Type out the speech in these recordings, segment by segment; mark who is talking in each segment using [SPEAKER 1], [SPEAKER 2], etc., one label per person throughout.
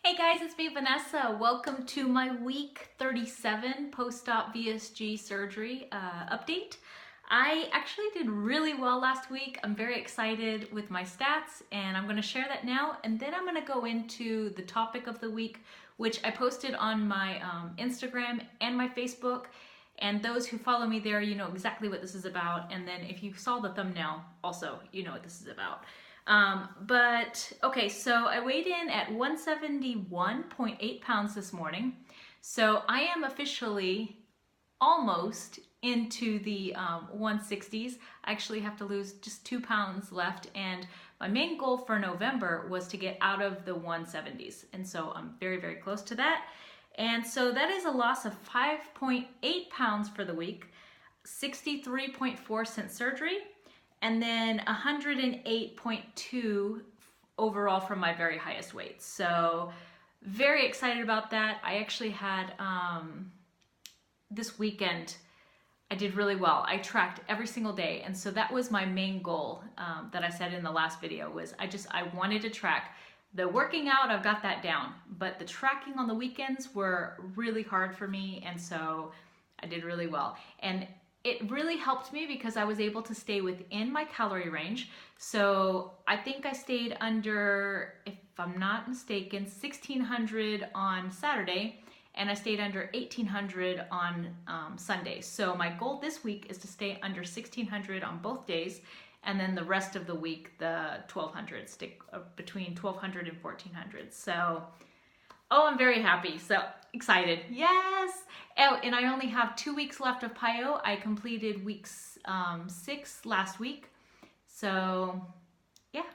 [SPEAKER 1] Hey guys, it's me, Vanessa. Welcome to my week 37 post-op VSG surgery update. I actually did really well last week. I'm very excited with my stats and I'm going to share that now, and then I'm going to go into the topic of the week, which I posted on my Instagram and my Facebook, and those who follow me there, you know exactly what this is about, and then if you saw the thumbnail also, you know what this is about. Okay, so I weighed in at 171.8 pounds this morning. So I am officially almost into the 160s. I actually have to lose just 2 pounds left, and my main goal for November was to get out of the 170s. And so I'm very, very close to that. And so that is a loss of 5.8 pounds for the week, 63.4 since surgery, and then 108.2 overall from my very highest weight. So very excited about that. I actually had, this weekend, I did really well. I tracked every single day. And so that was my main goal that I said in the last video was I wanted to track. The working out, I've got that down, but the tracking on the weekends were really hard for me. And so I did really well. And it really helped me because I was able to stay within my calorie range. So I think I stayed under, if I'm not mistaken, 1,600 on Saturday, and I stayed under 1,800 on Sunday. So my goal this week is to stay under 1,600 on both days, and then the rest of the week, the 1,200, stick between 1,200 and 1,400. So, oh, I'm very happy. So excited. Yes. Oh, and I only have 2 weeks left of PiYo. I completed week 6 last week. So yeah,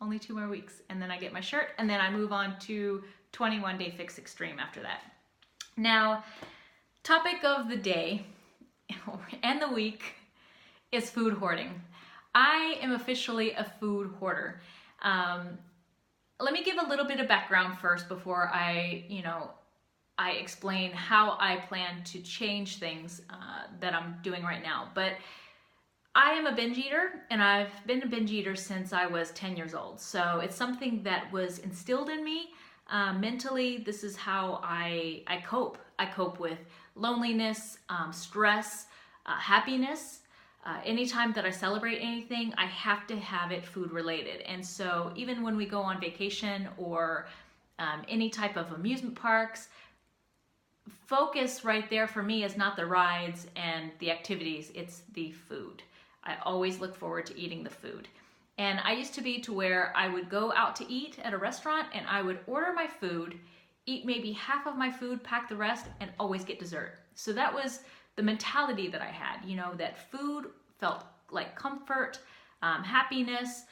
[SPEAKER 1] only 2 more weeks. And then I get my shirt, and then I move on to 21 Day Fix Extreme after that. Now, topic of the day and the week is food hoarding. I am officially a food hoarder. Let me give a little bit of background first before I explain how I plan to change things that I'm doing right now. But I am a binge eater, and I've been a binge eater since I was 10 years old. So it's something that was instilled in me mentally. This is how I cope. I cope with loneliness, stress, happiness. Anytime that I celebrate anything, I have to have it food related. And so even when we go on vacation or any type of amusement parks, focus right there for me is not the rides and the activities, it's the food. I always look forward to eating the food. And I used to be to where I would go out to eat at a restaurant and I would order my food, eat maybe half of my food, pack the rest, and always get dessert. So that was the mentality that I had, that food felt like comfort, happiness.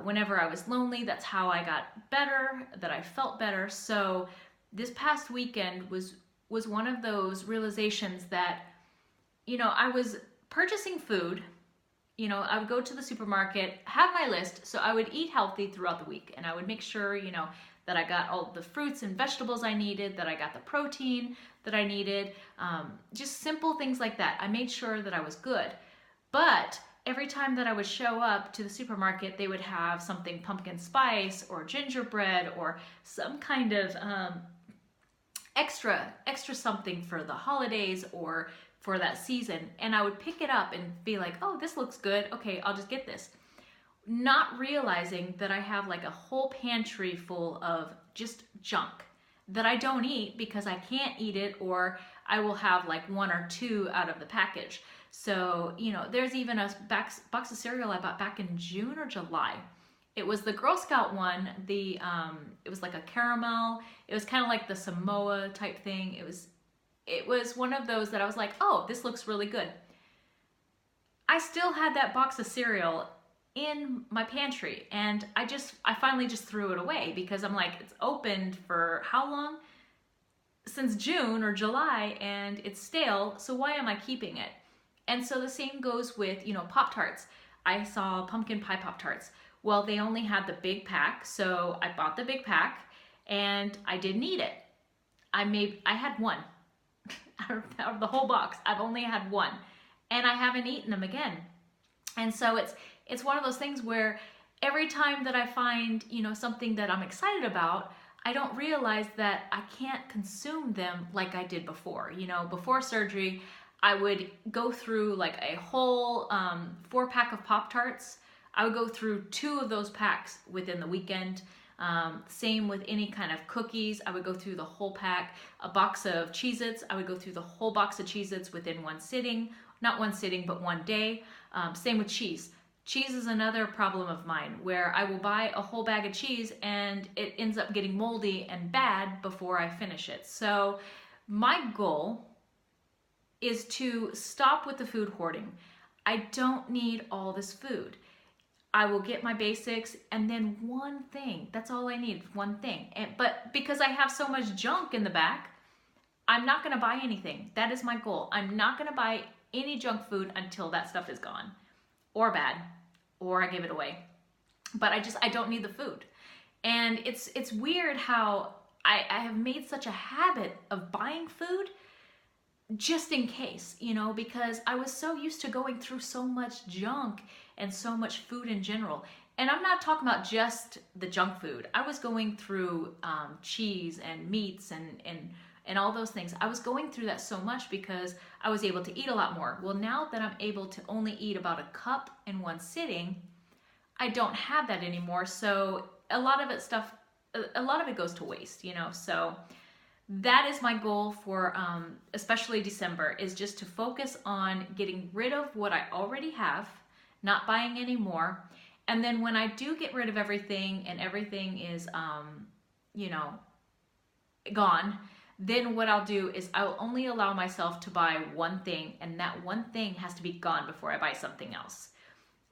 [SPEAKER 1] Whenever I was lonely, that's how I got better, that I felt better. So this past weekend was one of those realizations that, I was purchasing food. I would go to the supermarket, have my list, so I would eat healthy throughout the week, and I would make sure, that I got all the fruits and vegetables I needed, that I got the protein that I needed, just simple things like that. I made sure that I was good. But every time that I would show up to the supermarket, they would have something pumpkin spice or gingerbread or some kind of extra something for the holidays or for that season. And I would pick it up and be like, oh, this looks good. Okay, I'll just get this. Not realizing that I have like a whole pantry full of just junk that I don't eat because I can't eat it, or I will have like 1 or 2 out of the package. So, there's even a box of cereal I bought back in June or July. It was the Girl Scout one. It was like a caramel. It was kind of like the Samoa type thing. It was one of those that I was like, oh, this looks really good. I still had that box of cereal in my pantry, and I finally just threw it away because I'm like, it's opened for how long? Since June or July, and it's stale, so why am I keeping it? And so the same goes with, Pop-Tarts. I saw pumpkin pie Pop-Tarts. Well, they only had the big pack, so I bought the big pack, and I didn't eat it. I had one. Out of the whole box, I've only had one, and I haven't eaten them again. And so it's one of those things where every time that I find, something that I'm excited about, I don't realize that I can't consume them like I did before. You know, before surgery, I would go through like a whole 4-pack of Pop-Tarts. I would go through 2 of those packs within the weekend. Same with any kind of cookies. I would go through the whole pack. A box of Cheez-Its, I would go through the whole box of Cheez-Its within one sitting. Not one sitting, but one day. Same with cheese. Cheese is another problem of mine where I will buy a whole bag of cheese and it ends up getting moldy and bad before I finish it. So my goal is to stop with the food hoarding. I don't need all this food. I will get my basics and then one thing. That's all I need, one thing. But because I have so much junk in the back, I'm not gonna buy anything. That is my goal. I'm not gonna buy any junk food until that stuff is gone or bad or I give it away. But I don't need the food. And it's weird how I have made such a habit of buying food just in case, you know, because I was so used to going through so much junk and so much food in general. And I'm not talking about just the junk food. I was going through cheese and meats and all those things. I was going through that so much because I was able to eat a lot more. Well, now that I'm able to only eat about a cup in one sitting, I don't have that anymore. So a lot of it goes to waste, you know. So that is my goal for especially December, is just to focus on getting rid of what I already have, not buying any more. And then when I do get rid of everything and everything is, you know, gone, then what I'll do is I'll only allow myself to buy one thing, and that one thing has to be gone before I buy something else.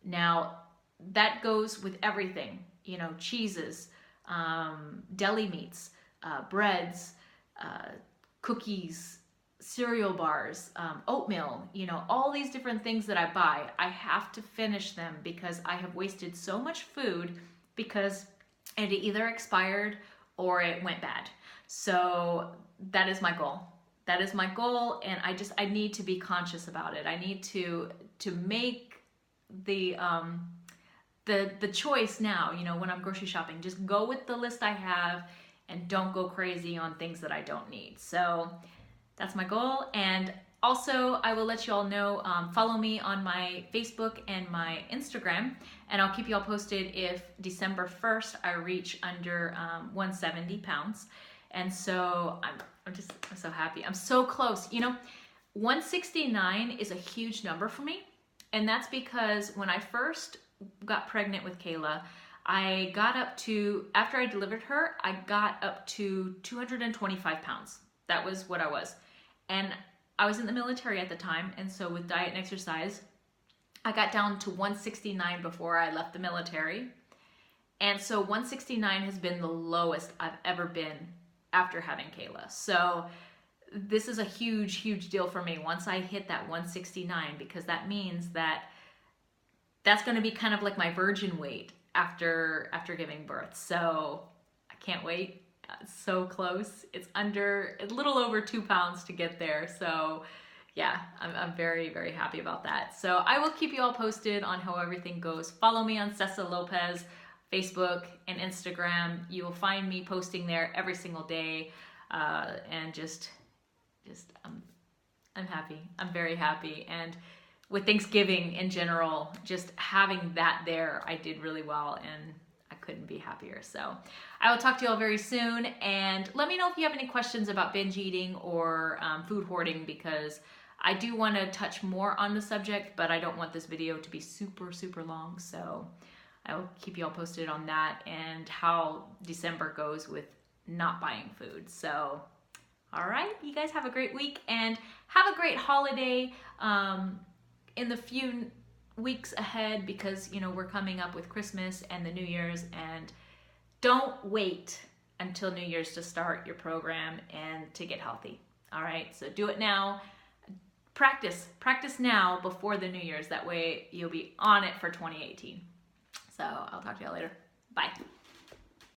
[SPEAKER 1] Now, that goes with everything, you know, cheeses, deli meats, breads, cookies, cereal bars, oatmeal, you know, all these different things that I buy. I have to finish them because I have wasted so much food because it either expired or it went bad. So that is my goal. That is my goal, and I need to be conscious about it. I need to make the choice now, you know, when I'm grocery shopping. Just go with the list I have and don't go crazy on things that I don't need. So that's my goal. And also, I will let you all know, follow me on my Facebook and my Instagram, and I'll keep you all posted if December 1st I reach under 170 pounds. And so I'm so happy. I'm so close. You know, 169 is a huge number for me. And that's because when I first got pregnant with Kayla, I got up to, after I delivered her, I got up to 225 pounds. That was what I was. And I was in the military at the time. And so with diet and exercise, I got down to 169 before I left the military. And so 169 has been the lowest I've ever been after having Kayla. So this is a huge, huge deal for me once I hit that 169, because that means that that's going to be kind of like my virgin weight after giving birth. So I can't wait. It's so close. It's a little over 2 pounds to get there. So yeah, I'm very, very happy about that. So I will keep you all posted on how everything goes. Follow me on Cessa Lopez, Facebook and Instagram. You will find me posting there every single day. And I'm happy. I'm very happy. And with Thanksgiving in general, just having that there, I did really well, and I couldn't be happier. So I will talk to you all very soon, and let me know if you have any questions about binge eating or food hoarding, because I do want to touch more on the subject, but I don't want this video to be super, super long. So I will keep you all posted on that and how December goes with not buying food. So all right, you guys have a great week and have a great holiday in the few weeks ahead, because you know we're coming up with Christmas and the New Year's, and don't wait until New Year's to start your program and to get healthy. All right, so do it now. Practice now before the New Year's. That way you'll be on it for 2018. So I'll talk to y'all later. Bye.